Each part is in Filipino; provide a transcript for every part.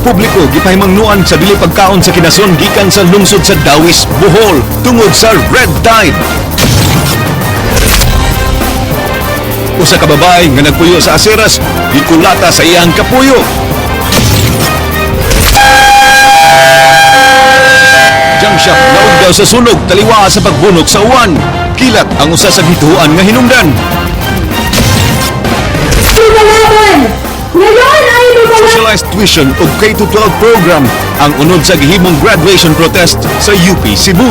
publiko gipahimangnuan sa dili pagkaon sa kinason gikan sa lungsod sa Dawis, Bohol tungod sa red tide. Usa ka babae nga nagpuyo sa aseras gikulata sa iyang kapuyo. Jump shop naog daw sa sunog taliwa sa pagbunot sa uwan. Kilat ang usa sa gituan nga hinungdan. Socialized tuition o K-12 program ang unod sa gihimong graduation protest sa UP Cebu.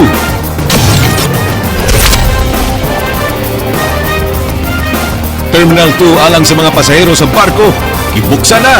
Terminal 2 alang sa mga pasahero sa barko, ibuksan na.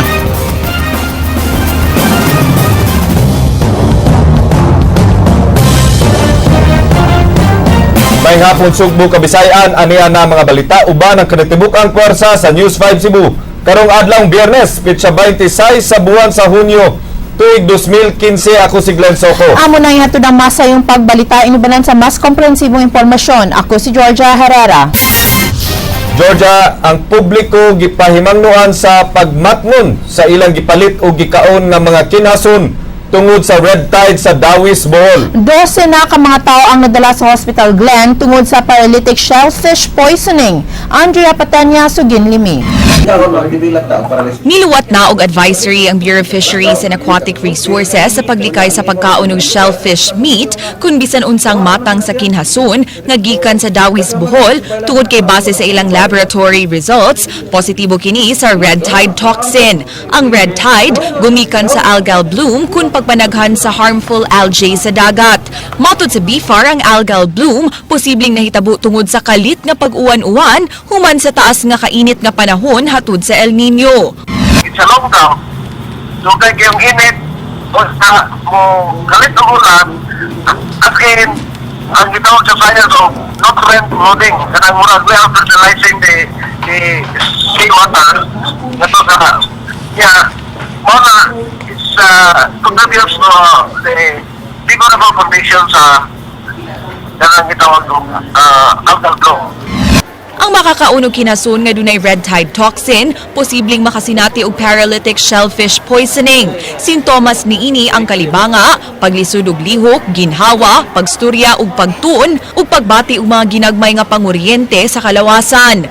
May hapon Sugbo Kabisayan, aniya na mga balita, uban ang kanatibukang pwersa sa News 5 Cebu. Karong adlawng Biyernes, pitsa 26 sa buwan sa Hunyo, tuig 2015, ako si Glenn Soco. Amo na ihatod ang masa yung pagbalita, inubanan sa mas komprehensibong impormasyon. Ako si Georgia Herrera. Georgia, ang publiko gipahimangnuan sa pagmatngon sa ilang gipalit o gikaon nga mga kinhason tungod sa red tide sa Dawis, Bohol. 12 na ka mga tao ang nadala sa Hospital Glen tungod sa paralytic shellfish poisoning. Andrea Patenya, Suginlimi. Niluwat na og advisory ang Bureau of Fisheries and Aquatic Resources sa paglikay sa pagkaon og shellfish meat kung bisan unsang matang sa kinhason nga gikan sa Dawis, Bohol tungod kay base sa ilang laboratory results, positibo kini sa red tide toxin. Ang red tide gumikan sa algal bloom kung pagpanaghan sa harmful algae sa dagat. Matod sa BFAR, ang algal bloom posibleng nahitabo tungod sa kalit nga pag-uwan-uwan human sa taas nga kainit nga panahon hatud sa El Nino. It's a lockdown. So kaya yung init o sa mo galit ang ulan as in ang gitawag sa science of nutrient loading kanang murag we are fertilizing the seawater na to sa muna it's contributes to the favorable conditions sa kanang gitawag algal bloom. Ang makakaunog kinason nga dunay red tide toxin, posibleng makasinati og paralytic shellfish poisoning. Sintomas niini ang kalibanga, paglisod og lihok, ginhawa, pagsturya ug pagtuon ug pagbati og mga ginagmay nga panguryente sa kalawasan.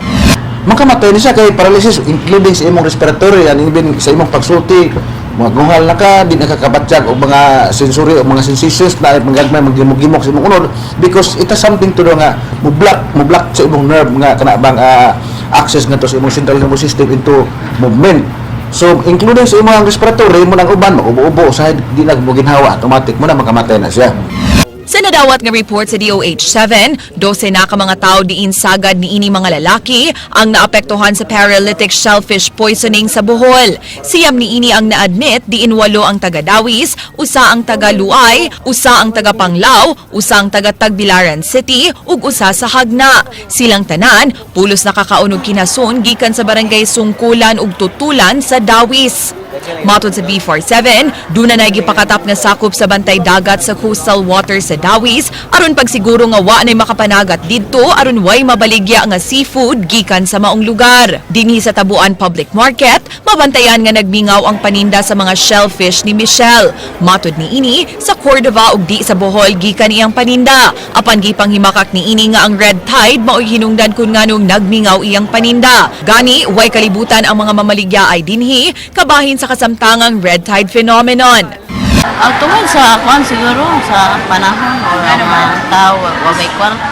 Makamatay na siya kay paralysis including sa imong respiratory and even sa imong pagsulti. Mga gunghal na ka, di nakakabatsyag o mga sensory o mga sensations na magagmay maglimog-limog sa imong unod because it has something to do nga mublock sa imong nerve nga kanabang access nga to sa imong central nervous system into movement. So including sa imong respiratory mo nang uban maubo-ubo sa di na mo ginhawa automatic mo na makamatay na siya. Sa nadawat nga report sa DOH-7, 12 na ka mga tao diin sagad niini mga lalaki ang naapektuhan sa paralytic shellfish poisoning sa Bohol. Siyam niini ang na-admit diin 8 ang taga-Dawis, usa ang taga-Luay, usa ang taga-Panglao, usa ang taga-Tagbilaran City ug usa sa Hagna. Silang tanan pulos nakakaunog kinason gikan sa barangay Sungkulan ug Tutulan sa Dawis. Matod sa B47, duna na gipakatap na sakop sa bantay dagat sa coastal water sa Dawis aron pagsiguro nga wa nay makapanagat didto aron way mabaligya nga seafood gikan sa maong lugar. Dinhi sa Tabuan Public Market, mabantayan nga nagmingaw ang paninda sa mga shellfish ni Michelle. Matod niini sa Cordova ug di sa Bohol gikan iyang paninda. Apan gipanghimakak niini nga ang red tide maoy hinungdan kun nganong nagmingaw iyang paninda. Gani way kalibutan ang mga mamaligya ay dinhi kabahin sa kasamtangang red tide phenomenon. Tungkol sa kwan siguro sa panahon o mga tao o may kwarta.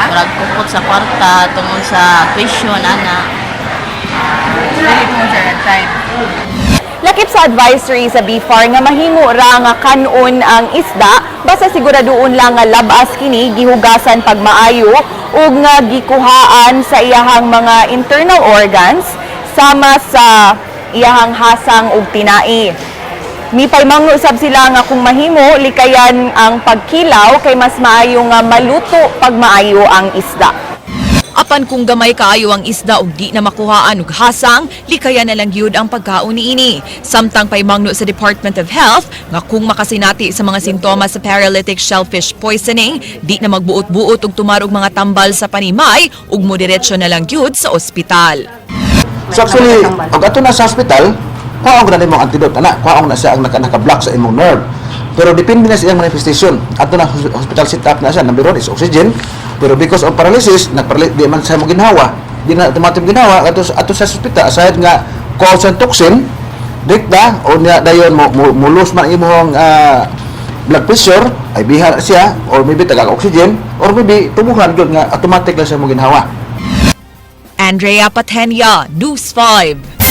Murag kupot sa kwarta tungkol sa tuition ana. Dili tungkol sa red tide. Lakip sa advisory sa BFAR nga mahimo ra nga kanon ang isda basta siguraduon lang nga labas kini gihugasan pagmaayo ug nga gikuhaan sa iyahang mga internal organs sama sa iyahang hasang ug tinai. Mipay mangusab sila nga kung mahimo likayan ang pagkilaw kay mas maayo nga maluto pag maayo ang isda. Apan kung gamay kaayo ang isda ug di na makuhaan og hasang, likayan na lang gyud ang pagkaon niini. Samtang paymangno sa Department of Health nga kung makasinati sa mga sintomas sa paralytic shellfish poisoning, di na magbuot-buot og tumarog mga tambal sa panimay ug modiretsyo na lang gyud sa ospital. So actually, pag ato na sa hospital, kuhaon ko na imong antidote ana, kuhaon na siya ang naka-block sa imong nerve. Pero depende na sa iyang manifestation. Ato na hospital setup na siya. Number 1 is oxygen. Pero because of paralysis, di man sa mo ginhawa. Di na automatic ginhawa ato sa hospital aside nga cause and toxin dikta o niya dayon mo lose man imong blood pressure ay biha siya or maybe tagal oxygen or maybe tubuhan gyud nga automatic lang siya mo ginhawa. Andrea Patenia, News 5.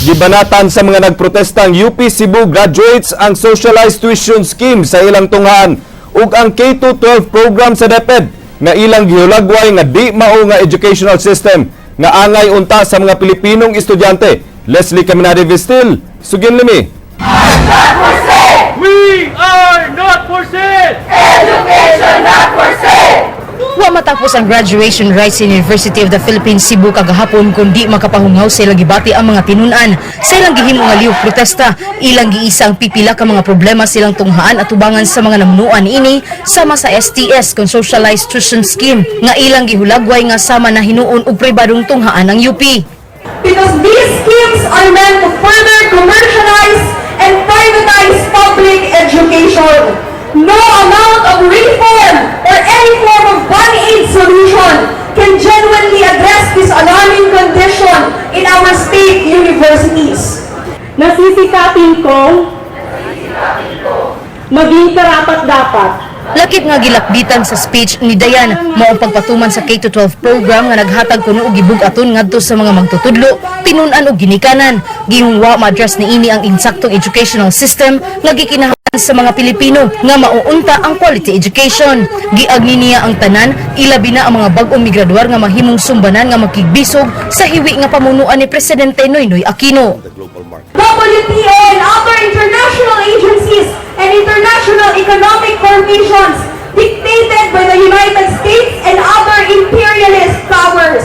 Gibanatan sa mga nagprotestang UP Cebu graduates ang socialized tuition scheme sa ilang tunghaan ug ang K-12 program sa DepEd nga ilang gihulagway nga di mao nga educational system nga angay unta sa mga Pilipinong estudyante. Leslie Caminade Vistil, Sugin Limi. We are not for sale! Wa matapos ang graduation rites sa University of the Philippines Cebu kagahapon kundi makapahungaw sa ilang gibati ang mga tinunan sa ilang gihimo nga lihok protesta. Ilang giisa ang pipila ka mga problema silang tunghaan at tubangan sa mga namunuan ini sama sa STS kung socialized tuition scheme nga ilang gihulagway nga sama na hinuon og pribadong tunghaan ng UP. Because these schemes are meant to further commercialize and privatize public education. No amount of reform or any form of band-aid solution can genuinely address this alarming condition in our state universities. Nasisikapin kong maging karapat-dapat. Lakip nga gilakbitan sa speech ni Dayan mao ang pagpatuman sa K-12 program nga naghatag kuno og gibug-aton ngadto sa mga magtutudlo, tinunan ug ginikanan. Gihungwa ma-address niini ang insaktong educational system nga gikinahanglan sa mga Pilipino nga mauunta ang quality education. Giagni niya ang tanan, ilabi na ang mga bag-ong migraduar nga mahimong sumbanan nga makigbisog sa hiwi nga pamunuan ni Presidente Noynoy Aquino. WTO and other international agencies and international economic formations dictated by the United States and other imperialist powers.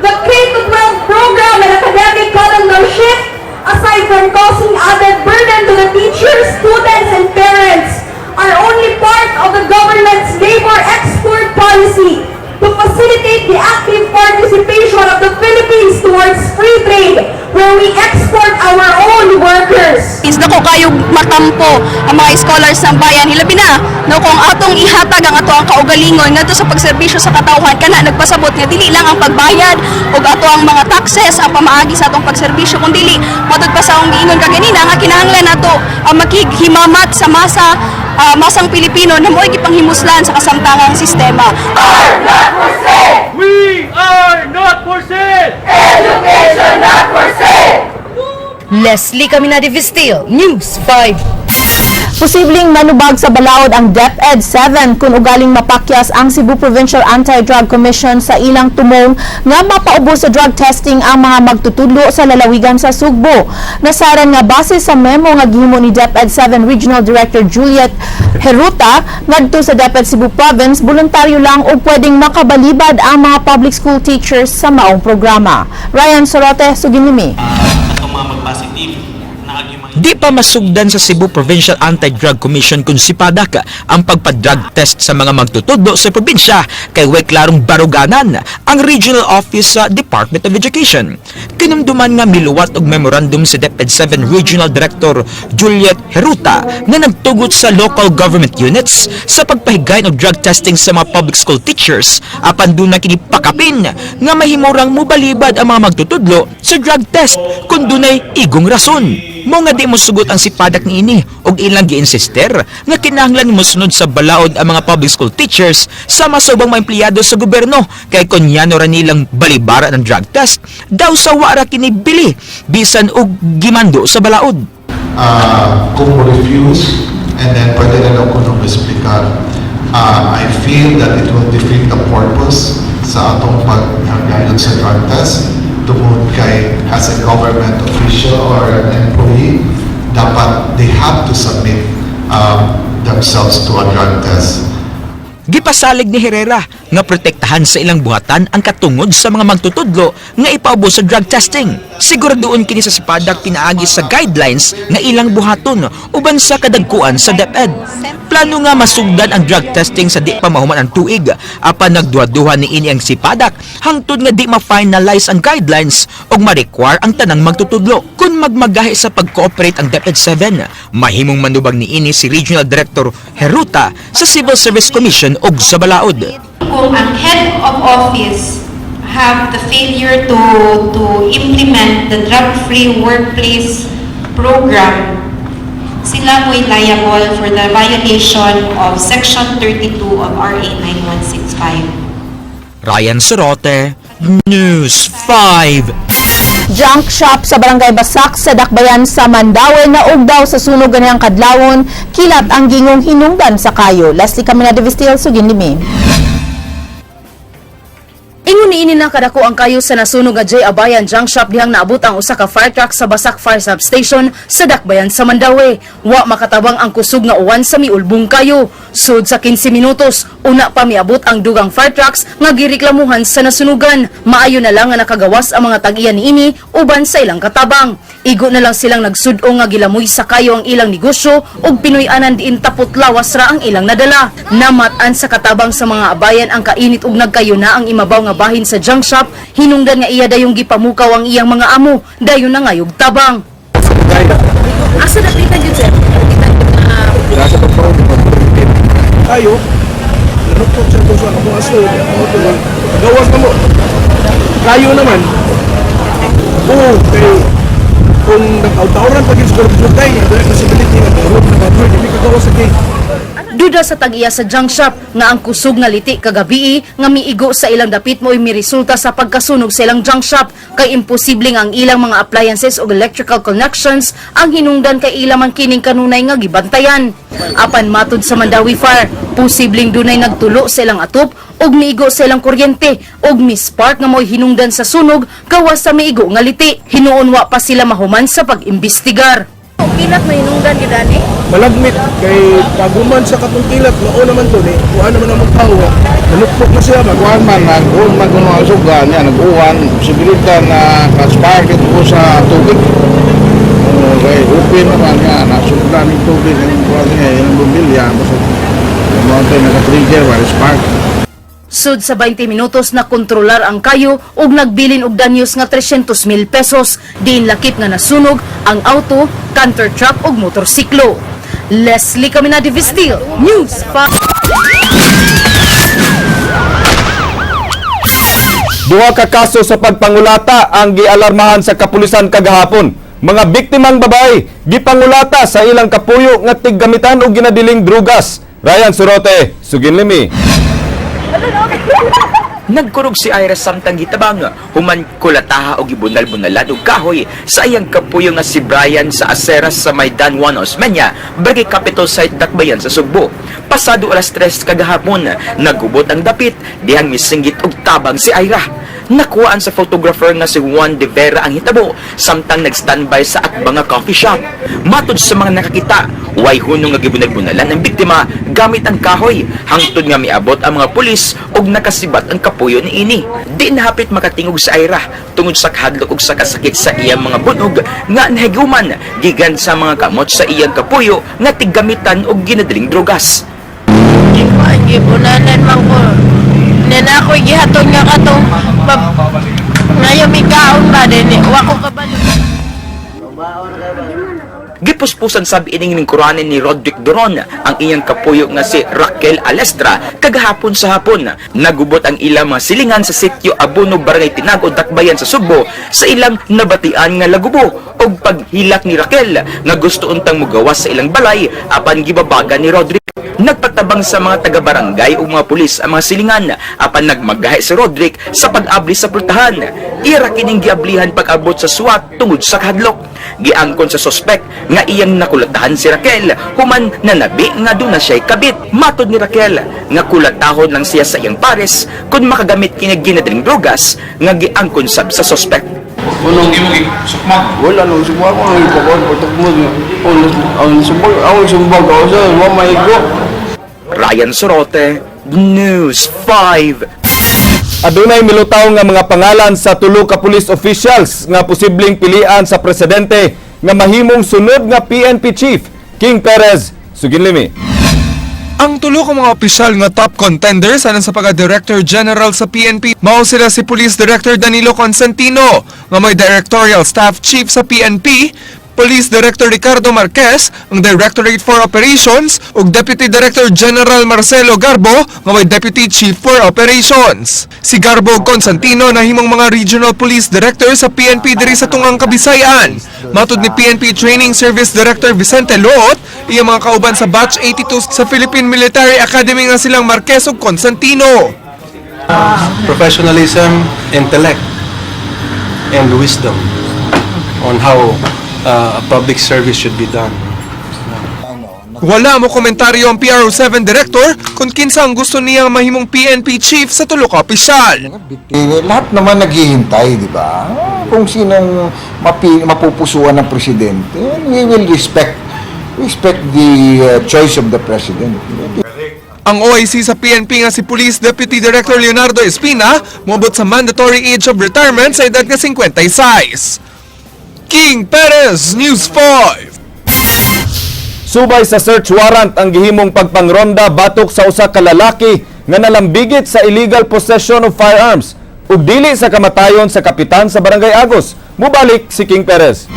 The K-12 program and academic calendar shift, aside from causing added burden to the teachers, students, and parents, are only part of the government's labor export policy to facilitate the active participation of the Philippines towards free trade, where we export our own workers. Dako kayong matampo ang mga scholars ng bayan. Hilabi na, no, kung atong ihatag ang ato ang kaugalingon ngadto sa pagserbisyo sa katawhan kana nagpasabot nga dili lang ang pagbayad ug ato ang mga taxes ang pamaagi sa atong pagserbisyo kun dili matud pa sa akong giingon kaganina nga kinahanglan nato ang makighimamat sa masang Pilipino na mo'y gipanghimuslan sa kasamtangang sistema. We are not for sale! Leslie Caminade Vistil, News 5. Posibleng manubag sa balaod ang DepEd 7 kung ugaling mapakyas ang Cebu Provincial Anti-Drug Commission sa ilang tumong nga mapaubos sa drug testing ang mga magtutudlo sa lalawigan sa Sugbo. Nasaran nga base sa memo nga gihimo ni DepEd 7 Regional Director Juliet Heruta ngadto sa DepEd Cebu Province, voluntaryo lang o pwedeng makabalibad ang mga public school teachers sa maong programa. Ryan Sorote, Suginimi. Di pa masugdan sa Cebu Provincial Anti-Drug Commission kung sipadak ang pagpa-drug test sa mga magtutudlo sa probinsya kay way klarong baruganan ang Regional Office sa Department of Education. Kinumduman nga miluwat og memorandum si DepEd 7 Regional Director Juliet Heruta na nagtugot sa local government units sa pagpahigayon og drug testing sa mga public school teachers apan doon na kini pakapin nga mahimorang mobalibad ang mga magtutudlo sa drug test kung dunay igong rason. Mo nga di mo sugot ang sipadak ni ini og ilang gi-insister nga kinahanglan mosunod sa balaod ang mga public school teachers sama sa ubang mga empleyado sa gobyerno kay kunyano ra nilang balibara ng drug test daw sa wara kini bili bisan og gimando sa balaod. Kung mo refuse and then pwede na lang kung explicar, I feel that it will defeat the purpose sa atong pag-hanggang sa drug test. Tungkol kay as a government official or an employee, dapat they have to submit themselves to a drug test. Gipasalig ni Herrera nga protektahan limitahan sa ilang buhatan ang katungod sa mga magtutudlo nga ipaubos sa drug testing. Siguraduon kini sa sipadak pinaagi sa guidelines nga ilang buhaton uban sa kadagkuan sa DepEd. Plano nga masugdan ang drug testing sa di pa mahuman ang tuig apan nagduha-duha ni ini ang sipadak hangtod nga di ma-finalize ang guidelines ug ma-require ang tanang magtutudlo. Kung magmagahi sa pag-cooperate ang DepEd 7, mahimong manubag ni ini si Regional Director Heruta sa Civil Service Commission ug sa Balaod. Kung ang head of office have the failure to implement the drug-free workplace program, sila mo'y liable for the violation of Section 32 of RA 9165. Ryan Sorote, News 5. Junk shop sa Barangay Basak sa Dakbayan sa Mandaue na ugdaw sa sunog ganiyang kadlawon, kilat ang gingong hinungdan sa kayo. Leslie Camina de Vistil, Sugin Limi. Ingon niini na kadako ang kayo sa nasunog nga J. Abayan Junk Shop dihang naabot ang usa ka fire truck sa Basak Fire Substation sa Dakbayan sa Mandaue. Wa makatabang ang kusog nga uwan sa miulbong kayo. Sud sa 15 minutos, una pa miabot ang dugang fire trucks nga gireklamuhan sa nasunugan. Maayo na lang nga nakagawas ang mga tag-iya niini uban sa ilang katabang. Igo na lang silang nagsud-o nga gilamoy sa kayo ang ilang negosyo ug pinuy-anan diin tapot lawas ra ang ilang nadala. Namatan sa katabang sa mga abayan ang kainit ug nagkayo na ang imabaw nga bahin sa junk shop, hinungdan nga iya dayong gipamukaw ang iyang mga amo, dayon na ngayog tabang. Asa na kita jud sir? Tayo, nanukot siya kung saan ako aso, gawas na mo. Kayo naman, kay kung nag-autaw-tauran pag yung siguro tayo, dahil posibility na mahurot na baboy, hindi ka gawas sa kay. Duda sa tag-iya sa junk shop nga ang kusog nga liti kagabi nga miigo sa ilang dapit mo mi resulta sa pagkasunog sa ilang junk shop kay imposible nga ang ilang mga appliances o electrical connections ang hinungdan kay ilang man kining kanunay nga gibantayan. Apan matud sa Mandaue Fire, posibleng dunay nagtulo sa ilang atop ug miigo sa ilang kuryente ug mispark nga mo'y hinungdan sa sunog gawas sa miigo nga liti. Hinuon wa pa sila mahuman sa pag-imbestigar. Kilat na hinungdan gid ani? Malagmit kay paguman sa katong kilat mao naman to ni kuan naman ang tao nanukpok na siya kuan man nag-uwan man kuno ang sugan niya nag-uwan posibilidad na ka-spark ito sa tubig kay open naman nga nasugdan ng tubig ang kuan niya yung bumbilya basta mo tayo naka-trigger wala spark. Sud sa 20 minutos na kontrolar ang kayo ug nagbilin og danyos nga 300,000 pesos. Diin lakip nga nasunog ang auto, canter truck ug motorsiklo. Leslie Camina de Vistil, News 5. Duha ka kaso sa pagpangulata ang gialarmahan sa kapulisan kagahapon. Mga biktimang babae gipangulata sa ilang kapuyo nga tiggamitan og ginadiling drugas. Ryan Sorote, Sugin Limi. Nagkurog si Ira samtang gitabang, human kulataha o gibunal-bunalan og kahoy sa iyang kapuyo nga si Brian sa Aceras sa Maidan 1 Osmeña, Barangay Capital Site, Dakbayan sa Sugbo. Pasado alas 3 kagahapon, nagubot ang dapit, dihang misinggit og tabang si Ira. Nakuhaan sa photographer nga si Juan de Vera ang hitabo, samtang nag-standby sa atbang nga coffee shop. Matod sa mga nakakita, way hunong nga gibunal-bunalan ang biktima gamit ang kahoy, hangtod nga miabot ang mga pulis og nakasibat ang kapuyo ni ini. Di nahapit makatingog sa Ira tungod sa kahadlok ug sa kasakit sa iyang mga bunog nga nahiguman gigan sa mga kamot sa iyang kapuyo nga tiggamitan og ginadaling drogas. Gibunanan man ko. Nena ako gihatod nga kato. Ngayon may kaon ba din? Wa ko kabalo. Gipuspusan sabi ining lingkuranin ni Roderick Doron ang iyang kapuyo nga si Raquel Alestra kagahapon sa hapon. Nagubot ang ilang mga silingan sa sitio Abono, Barangay Tinago, Dakbayan sa Sugbo sa ilang nabatian nga lagubo og paghilak ni Raquel nga gusto untang mugawas sa ilang balay apan gibabaga ni Roderick. Nagpatabang sa mga taga-barangay o mga pulis ang mga silingan apan nagmagahi si Roderick sa pag-abli sa pultahan. Ira kining giablihan pag-abot sa SWAT tungod sa kahadlok. Giangkon sa sospek nga iyang nakulatahan si Raquel human nanabi nga doon na siya'y kabit. Matod ni Raquel nga kulatahon lang siya sa iyang pares kung makagamit kini ginadaling drogas nga giangkon sab sa sospek. Unong imong sukmak? Wala nung sukmak ko nang ipakon patok mo. Ang sumbag ako sa wa maigo. Ryan Sorote, News 5. Adunay milutaw nga mga pangalan sa tulo ka police officials nga posibleng pilian sa presidente nga mahimong sunod nga PNP chief. King Perez, Suginlimi. Ang tulo ka mga opisyal nga top contenders alang sa pagka-Director General sa PNP mao sila si Police Director Danilo Constantino nga may Directorial Staff Chief sa PNP, Police Director Ricardo Marquez, ang Directorate for Operations, ug Deputy Director General Marcelo Garbo, nga may Deputy Chief for Operations. Si Garbo ug Constantino nahimong mga Regional Police Director sa PNP diri sa Tungang Kabisayan. Matud ni PNP Training Service Director Vicente Loot, iya mga kauban sa Batch 82 sa Philippine Military Academy nga silang Marquez ug Constantino. Professionalism, intellect, and wisdom on how a public service should be done. Wala mo komentaryo ang PRO7 Director kung kinsa ang gusto niyang mahimong PNP Chief sa tulo ka opisyal. Lahat naman naghihintay, di ba? Kung sinong mapupusuan ng presidente, we will respect the choice of the president. Ang OIC sa PNP nga si Police Deputy Director Leonardo Espina moabot sa mandatory age of retirement sa edad nga 56. King Perez, News 5. Subay sa search warrant ang gihimong pagpangronda batok sa usa ka lalaki nga nalambigit sa illegal possession of firearms ug dili sa kamatayon sa kapitan sa Barangay Agos. Mubalik si King Perez.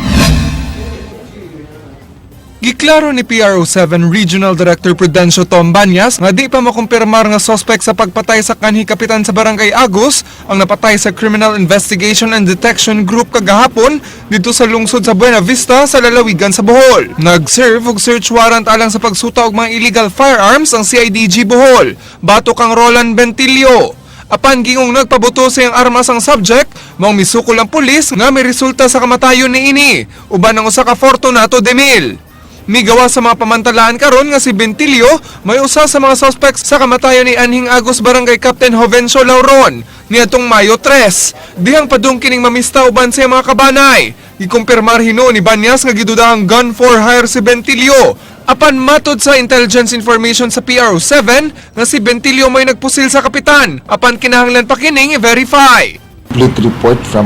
Giklaro ni PRO7 Regional Director Prudencio Tom Banyas nga di pa makumpirmar nga suspect sa pagpatay sa kanhi kapitan sa Barangay Agos ang napatay sa Criminal Investigation and Detection Group kagahapon dito sa lungsod sa Buena Vista sa lalawigan sa Bohol. Nag-serve og search warrant alang sa pagsuta og mga illegal firearms ang CIDG Bohol. Batok ang Roland Bentilio. Apan gingong nagpabuto sa iyang armas ang subject, maong misukol ang pulis nga may resulta sa kamatayon ni ini, uban ang usa ka Fortunato Demil. Migawa sa mga pamantalaan karon nga si Bentilio may usa sa mga suspects sa kamatayon ni Anhing Agos Barangay Captain Jovencio Lauron niadtong Mayo 3. Dihang padung kining mamista uban sa mga kabanay. Gikumpirmar hinuon ni Banyas nga gidudahang gun for hire si Bentilio. Apan matod sa intelligence information sa PRO7 nga si Bentilio may nagpusil sa kapitan. Apan kinahanglan pa kining i-verify. Complete report from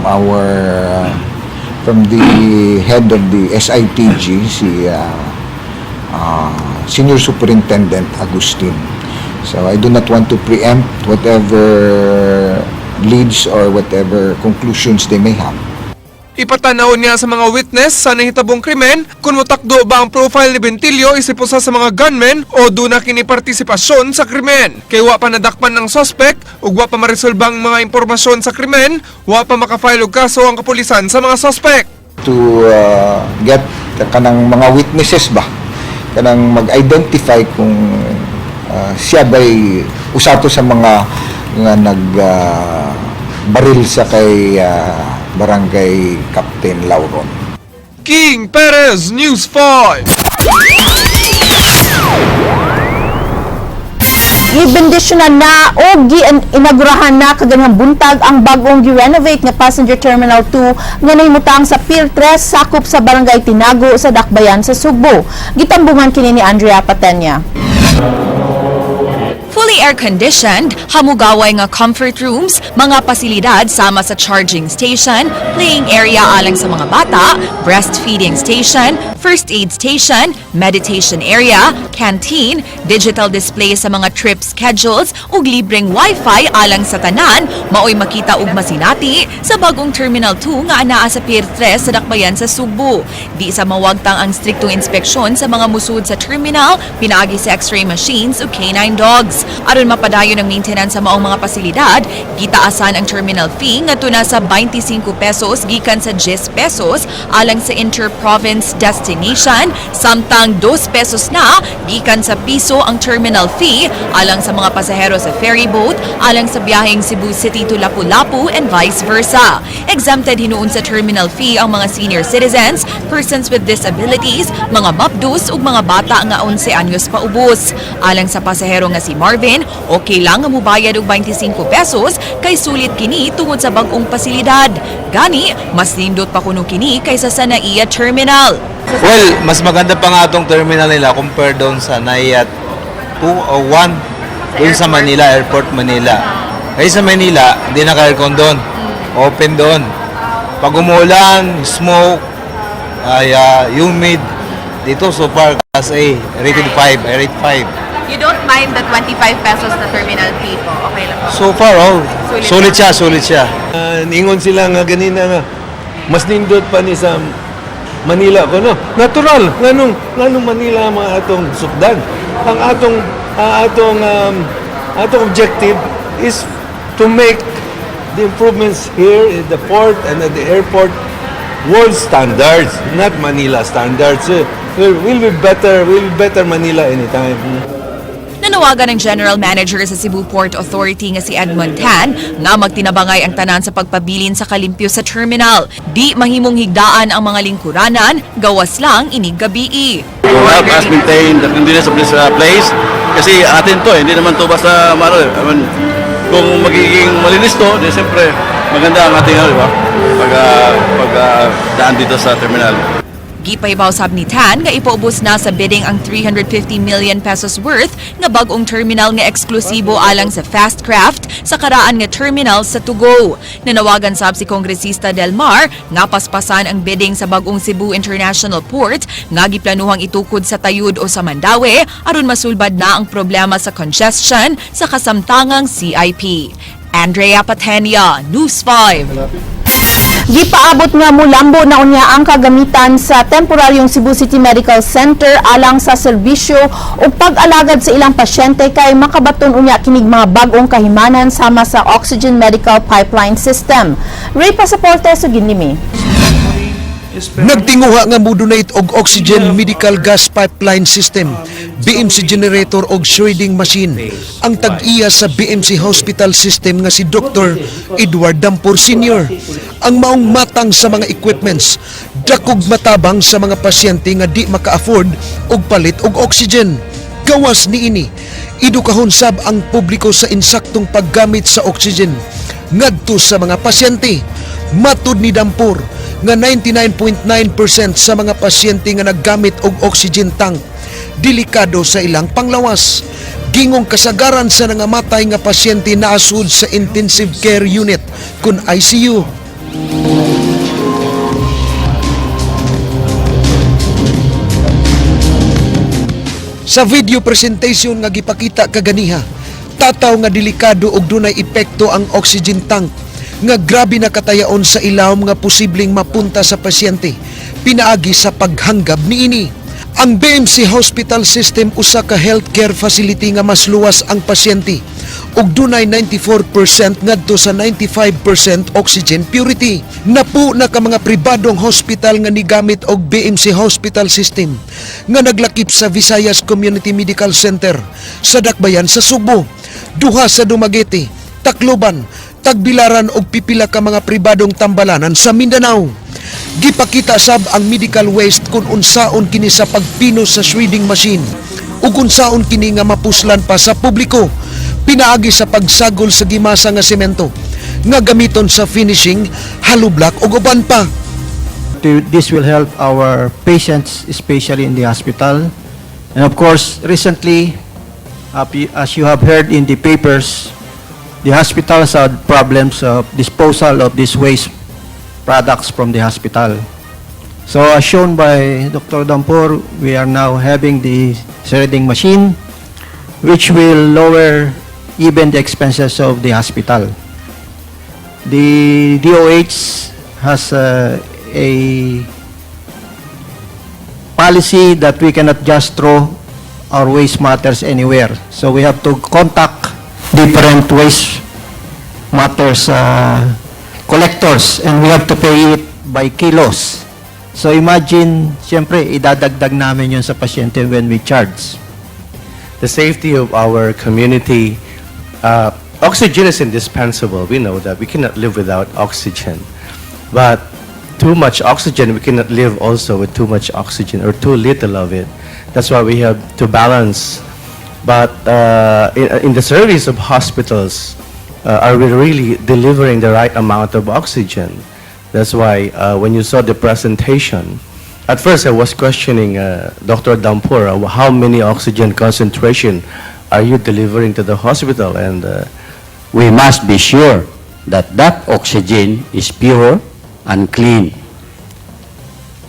the head of the SITG, si Senior Superintendent Agustin. So I do not want to preempt whatever leads or whatever conclusions they may have. Ipatanaw niya sa mga witness sa nahitabong krimen kung mutakdo ba ang profile ni Bentilio isip usa sa mga gunmen o duna kini partisipasyon sa krimen. Kay wa pa nadakpan ng suspect ug wa pa maresolbang mga impormasyon sa krimen, wa pa makafile og kaso ang kapulisan sa mga suspect. To get kanang mga witnesses ba, kanang mag-identify kung siya ba'y usato sa mga nga baril sa kay Barangay Captain Lauron. King Perez, News 5. Gibendisyonan na o inagurahan na kaganang buntag ang bagong gi-renovate nga Passenger Terminal 2 nga nahimutang sa Pier 3 sakop sa Barangay Tinago sa Dakbayan sa Sugbo. Gitambungan kini ni Andrea Patenya. Fully air-conditioned, hamugaway nga comfort rooms, mga pasilidad sama sa charging station, playing area alang sa mga bata, breastfeeding station, first aid station, meditation area, canteen, digital display sa mga trip schedules, ug libreng wifi alang sa tanan, maoy makita ug masinati sa bagong Terminal 2 nga anaa sa Pier 3 sa Dakbayan sa Sugbo. Di sa mawagtang ang striktong inspeksyon sa mga musud sa terminal, pinaagi sa x-ray machines ug canine dogs. Aron mapadayon ang maintenance sa maong mga pasilidad, gitaasan ang terminal fee ngadto na sa 25 pesos gikan sa 10 pesos alang sa inter-province destination, samtang 2 pesos na gikan sa piso ang terminal fee alang sa mga pasahero sa ferry boat alang sa biyaheng Cebu City to Lapu-Lapu and vice versa. Exempted hinuon sa terminal fee ang mga senior citizens, persons with disabilities, mga mabdus ug mga bata nga 11 anyos pa ubos. Alang sa pasahero nga si Marvin, okay lang nga mubayad og 25 pesos kay sulit kini tungod sa bag-ong pasilidad. Gani, mas nindot pa kuno kini kaysa sa NAIA Terminal. Well, mas maganda pa nga itong terminal nila compared doon sa NAIA 2 o 1 doon sa Manila, Airport Manila. Ay sa Manila, hindi naka-aircon doon. Open doon. Pag umulan, smoke, ay humid. Dito so far, class A, rated 5, I rate 5. You don't mind the 25 pesos na terminal fee po? Okay lang po. So far, Sulit sulit siya. Ningon sila nga ganina nga, mas nindot pa ni sa Manila ko, no? Natural, nganong Manila ang mga atong sukdan. Ang atong objective is to make the improvements here in the port and at the airport world standards, not Manila standards. We'll be better Manila anytime. Nanawagan ng General Manager sa Cebu Port Authority nga si Edmond Tan nga magtinabangay ang tanan sa pagpabilin sa kalimpyo sa terminal. Di mahimong higdaan ang mga lingkuranan, gawas lang inig gabii. To help us maintain the cleanliness of this place. Kasi atin to, hindi naman to basta kung magiging malinis to, di siyempre maganda ang ating di ba? Pag daan dito sa terminal. Gipaybaw sab ni Tan nga ipaubos na sa bidding ang 350 million pesos worth nga bag-ong terminal nga eksklusibo alang sa Fastcraft sa karaan nga terminal sa Tugo. Nanawagan sab si Kongresista Del Mar nga paspasan ang bidding sa bag-ong Cebu International Port nga giplanuhang itukod sa Tayud o sa Mandaue aron masulbad na ang problema sa congestion sa kasamtangang CIP. Andrea Patenia, News 5. Gipaabot nga mulambo na unya ang kagamitan sa temporaryong Cebu City Medical Center alang sa serbisyo o pag-alagad sa ilang pasyente kay makabaton unya kinig mga bag-ong kahimanan sama sa Oxygen Medical Pipeline System. Ray Pasaporte sa Ginimi. Nagtinguha nga mo-donate og oxygen medical gas pipeline system, BMC generator og shredding machine. Ang tag-iya sa BMC hospital system nga si Dr. Edward Dampor Sr. Ang maong matang sa mga equipments, dakog matabang sa mga pasyente nga di maka-afford og palit og oxygen. Gawas niini, idukahon sab ang publiko sa insaktong paggamit sa oxygen ngadto sa mga pasyente. Matud ni Dampor nga 99.9% sa mga pasyente nga naggamit og oxygen tank delikado sa ilang panglawas. Gingong kasagaran sa nangamatay nga pasyente naasud sa intensive care unit kun ICU. Sa video presentation nga gipakita kaganiha, tataw nga delikado og dunay epekto ang oxygen tank nga grabe na katayaon sa ilawom nga posibleng mapunta sa pasyente pinaagi sa paghanggab niini. Ang BMC Hospital System usa ka healthcare facility nga mas luwas ang pasyente ug dunay 94% ngadto sa 95% oxygen purity. Napu na ka mga pribadong hospital nga nigamit og BMC Hospital System nga naglakip sa Visayas Community Medical Center sa Dakbayan sa Subo, duha sa Dumaguete, Tacloban, Tagbilaran og pipila ka mga pribadong tambalanan sa Mindanao. Gipakita sab ang medical waste kung unsaon kini sa pagpinos sa shredding machine ug unsaon kini nga mapuslan pa sa publiko pinaagi sa pagsagol sa gimasa nga semento nga gamiton sa finishing, halublock ug uban pa. This will help our patients, especially in the hospital. And of course, recently, as you have heard in the papers, the hospitals had problems of disposal of these waste products from the hospital. So as shown by Dr. Dampor, we are now having the shredding machine, which will lower even the expenses of the hospital. The DOH has a policy that we cannot just throw our waste matters anywhere. So we have to contact different waste matters collectors and we have to pay it by kilos. So imagine, siyempre, idadagdag namin yun sa pasyente when we charge. The safety of our community, oxygen is indispensable. We know that we cannot live without oxygen. But too much oxygen, we cannot live also with too much oxygen or too little of it. That's why we have to balance. But in the service of hospitals, are we really delivering the right amount of oxygen? That's why when you saw the presentation, at first I was questioning Dr. Dampor, how many oxygen concentration are you delivering to the hospital? And we must be sure that that oxygen is pure and clean.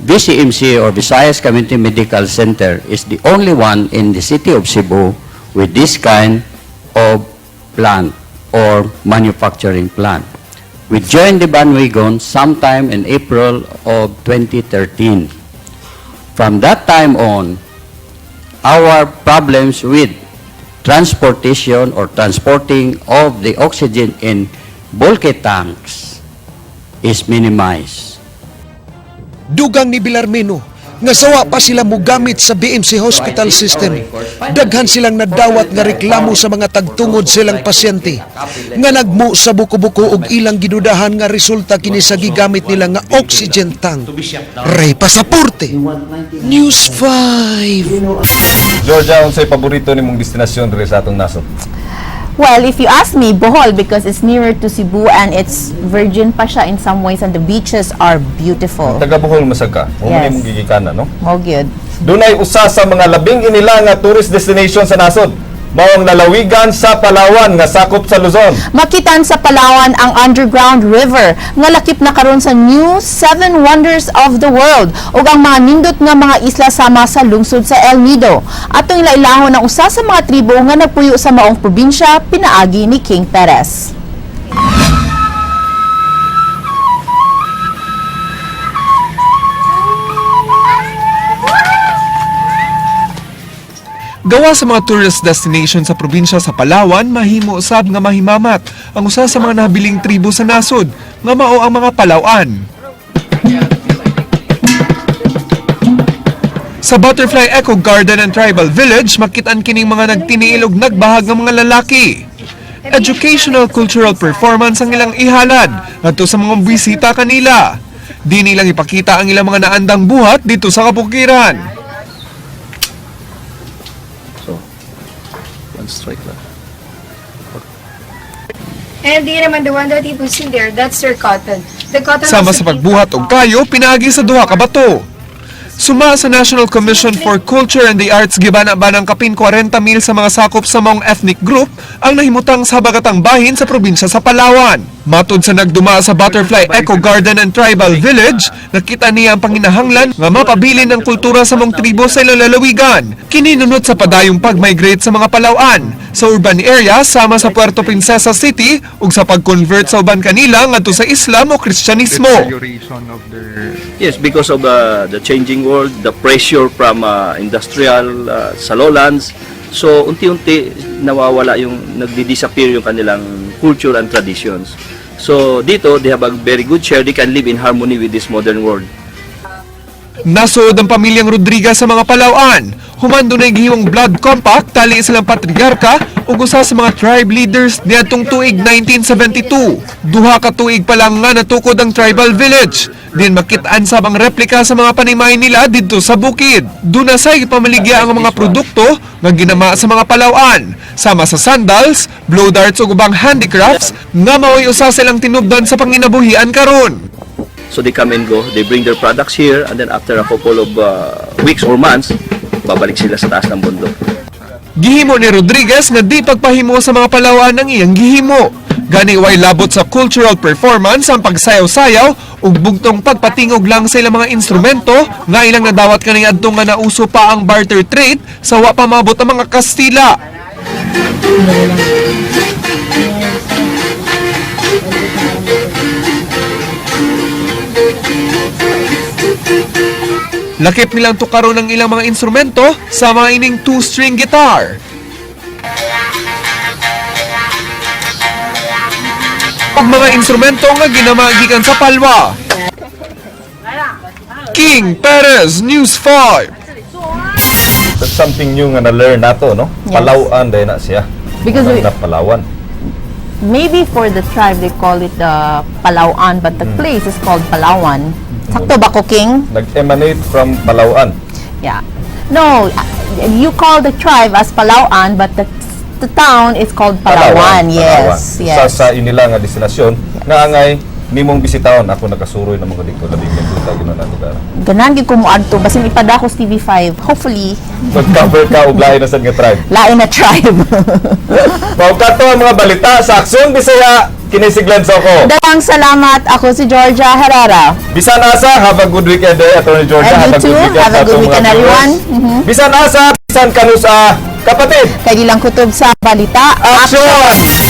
VCMC or Visayas Community Medical Center is the only one in the city of Cebu with this kind of plant or manufacturing plant. We joined the bandwagon sometime in April of 2013. From that time on, our problems with transportation or transporting of the oxygen in bulky tanks is minimized. Dugang ni Bilarmino nga sawa pa sila mogamit sa BMC hospital system. Daghan silang nadawat nga reklamo sa mga tagtungod silang pasyente nga nagmo sa buko-buko og ilang gidudahan nga resulta kini sa gigamit nila nga oxygen tank. Ray Pasaporte, News 5. Georgia, unsay paborito nimong destinasyon diri sa atong nasod? Well, if you ask me, Bohol, because it's nearer to Cebu and it's virgin pa siya in some ways and the beaches are beautiful. Taga Bohol masag ka. Mo Yes. nimong gigikanan, no? Mo gyud. Dunay usa sa mga labing inila nga tourist destination sa nasod. Mao ang lalawigan sa Palawan nga sakop sa Luzon. Makitan sa Palawan ang underground river nga lakip na karon sa new 7 wonders of the world ug ang mga nindot nga mga isla sama sa lungsod sa El Nido. Atong ilailahon ang usa sa mga tribo nga nagpuyo sa maong probinsya pinaagi ni King Perez. Gawa sa mga tourist destination sa probinsya sa Palawan, mahimo usab nga mahimamat ang usa sa mga nabiling tribo sa nasod nga mao ang mga Palawan. Sa Butterfly Eco Garden and Tribal Village, makitaan kining mga nagtiniil ug nagbahag nga mga lalaki. Educational cultural performance ang ilang ihalad ngadto sa mga bisita kanila. Di nilang ipakita ang ilang mga naandang buhat dito sa kabukiran. Strike lang. And di naman the one that you see there, that's your cotton. The cotton Sama also sa pagbuhat og kayo, pinagi sa duha ka bato. Suma sa National Commission for Culture and the Arts gibana-banang kapin 40 mil sa mga sakop sa maong ethnic group ang nahimutang sa habagatang bahin sa probinsya sa Palawan. Matud sa nagduma sa Butterfly Eco Garden and Tribal Village, nakita niya ang panginahanglan nga mapabilin ang kultura sa mong tribo sa ilang lalawigan. Kininunod sa padayong pag-migrate sa mga Palawan sa urban area sama sa Puerto Princesa City ug sa pag-convert sa uban kanila ngadto sa Islam o Kristyanismo. Yes, because of the changing world, the pressure from industrial sa lowlands. So, unti-unti nawawala yung, nagdi-disappear yung kanilang culture and traditions. So, dito, they have a very good share. They can live in harmony with this modern world. Nasod ang pamilyang Rodriguez sa mga Palawan. Humando na gihimong blood compact tali silang patriarka ug usa sa mga tribe leaders niadtong tuig 1972. Duha ka tuig pa lang nga natukod ang tribal village. Din makit-an sab ang replika sa mga panimay nila didto sa bukid. Duna say pamaligya ang mga produkto nga ginama sa mga Palawan, sama sa sandals, blow darts ug ubang handicrafts nga mao'y usa silang tinubdan sa panginabuhian karon. So they come and go, they bring their products here, and then after a couple of weeks or months, babalik sila sa taas ng bundok. Gihimo ni Rodriguez nga di pagpahimo sa mga Palawan ang iyang gihimo. Gani way labot sa cultural performance ang pagsayaw-sayaw ug bugtong pagpatingog lang sa ilang mga instrumento nga ilang nadawat kaning adto nga nauso pa ang barter trade sa wa pa maabot ang mga Kastila. Lakip nilang tukaron ng ilang mga instrumento sa mga ining 2-string guitar. Pag mga instrumento nga ginamagikan sa palwa. King Perez, News 5. That's something new nga na-learn nato, no? Yes. Palawan dahil na siya. Because we- na Palawan. Maybe for the tribe they call it the Palawan, but the place is called Palawan. Sakto ba ko, King? Nag-emanate from Palawan. Yeah. No, you call the tribe as Palawan, but the town is called Palawan. Yes, Palawan. yes. Sa inila nga destinasyon nga angay nimong bisitahon ako nakasuroy na mga dito labing minuta gina nato ka. Ganan gyud ko mo adto basin ipadako sa TV5. Hopefully, Mag-cover ka og lain na sad nga tribe. lain na tribe. Paukato ang mga balita sa Aksyon Bisaya kinisiglan sa ako. Dalang salamat. Ako si Georgia Herrera. Bisan asa, have a good weekend Attorney Georgia. And you too. Have a good weekend, everyone. Bisan asa, bisan kanusa kapatid. Kay di lang kutob sa balita. Aksyon!